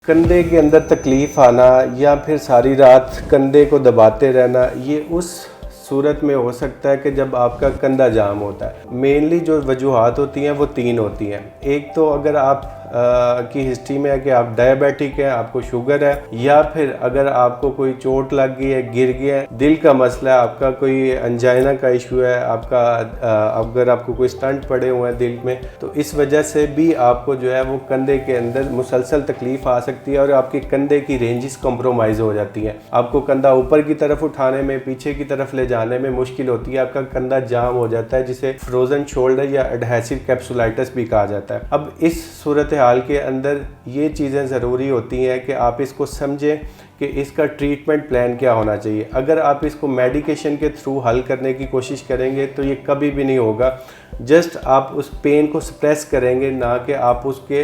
कंधे के अंदर तकलीफ़ आना या फिर सारी रात कंधे को दबाते रहना, ये उस सूरत में हो सकता है कि जब आपका कंधा जाम होता है। मेनली जो वजूहात होती हैं वो 3 होती हैं। एक तो अगर आप की हिस्ट्री में है कि आप डायबिटिक हैं, आपको शुगर है, या फिर अगर आपको कोई चोट लग गई है, गिर गया है, दिल का मसला है, आपका कोई अंजाइना का इशू है, आपका अगर आपको कोई स्टंट पड़े हुए हैं दिल में, तो इस वजह से भी आपको जो है वो कंधे के अंदर मुसलसल तकलीफ़ आ सकती है और आपके कंधे की रेंजेस कॉम्प्रोमाइज़ हो जाती हैं। आपको कंधा ऊपर की तरफ उठाने में, पीछे की तरफ ले जाने में मुश्किल होती है, आपका कंधा जाम हो जाता है, जिसे फ्रोजन शोल्डर या एडहेसिव कैप्सुलाइटिस भी कहा जाता है। अब इस सूरत हाल के अंदर ये चीज़ें ज़रूरी होती हैं कि आप इसको समझें कि इसका ट्रीटमेंट प्लान क्या होना चाहिए। अगर आप इसको मेडिकेशन के थ्रू हल करने की कोशिश करेंगे तो ये कभी भी नहीं होगा। जस्ट आप उस पेन को सप्रेस करेंगे, ना कि आप उसके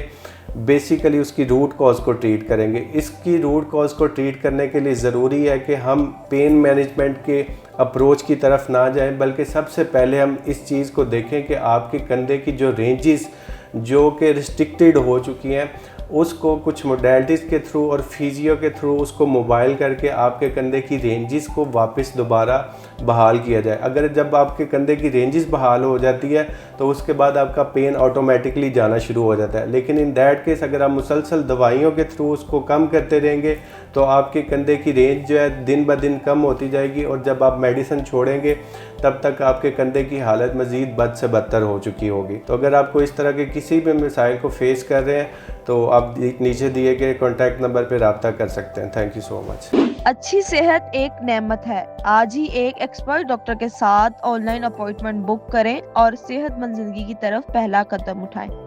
बेसिकली उसकी रूट कॉज को ट्रीट करेंगे। इसकी रूट कॉज को ट्रीट करने के लिए ज़रूरी है कि हम पेन मैनेजमेंट के अप्रोच की तरफ ना जाएं, बल्कि सबसे पहले हम इस चीज़ को देखें कि आपके कंधे की जो रेंजेस जो कि रिस्ट्रिक्टेड हो चुकी हैं, उसको कुछ मोडेलिटीज़ के थ्रू और फिजियो के थ्रू उसको मोबाइल करके आपके कंधे की रेंजेस को वापस दोबारा बहाल किया जाए। अगर जब आपके कंधे की रेंजेस बहाल हो जाती है तो उसके बाद आपका पेन ऑटोमेटिकली जाना शुरू हो जाता है। लेकिन इन दैट केस अगर आप मुसलसल दवाइयों के थ्रू उसको कम करते रहेंगे तो आपके कंधे की रेंज जो है दिन ब दिन कम होती जाएगी, और जब आप मेडिसिन छोड़ेंगे तब तक आपके कंधे की हालत मज़ीद बद से बदतर हो चुकी होगी। तो अगर आपको इस तरह के किसी भी मसाइल को फेस कर रहे हैं तो आप नीचे दिए गए कॉन्टैक्ट नंबर पर रब्ता कर सकते हैं। Thank you so much. अच्छी सेहत एक नेमत है। आज ही एक एक्सपर्ट डॉक्टर के साथ ऑनलाइन अपॉइंटमेंट बुक करें और सेहतमंद जिंदगी की तरफ पहला कदम उठाएं।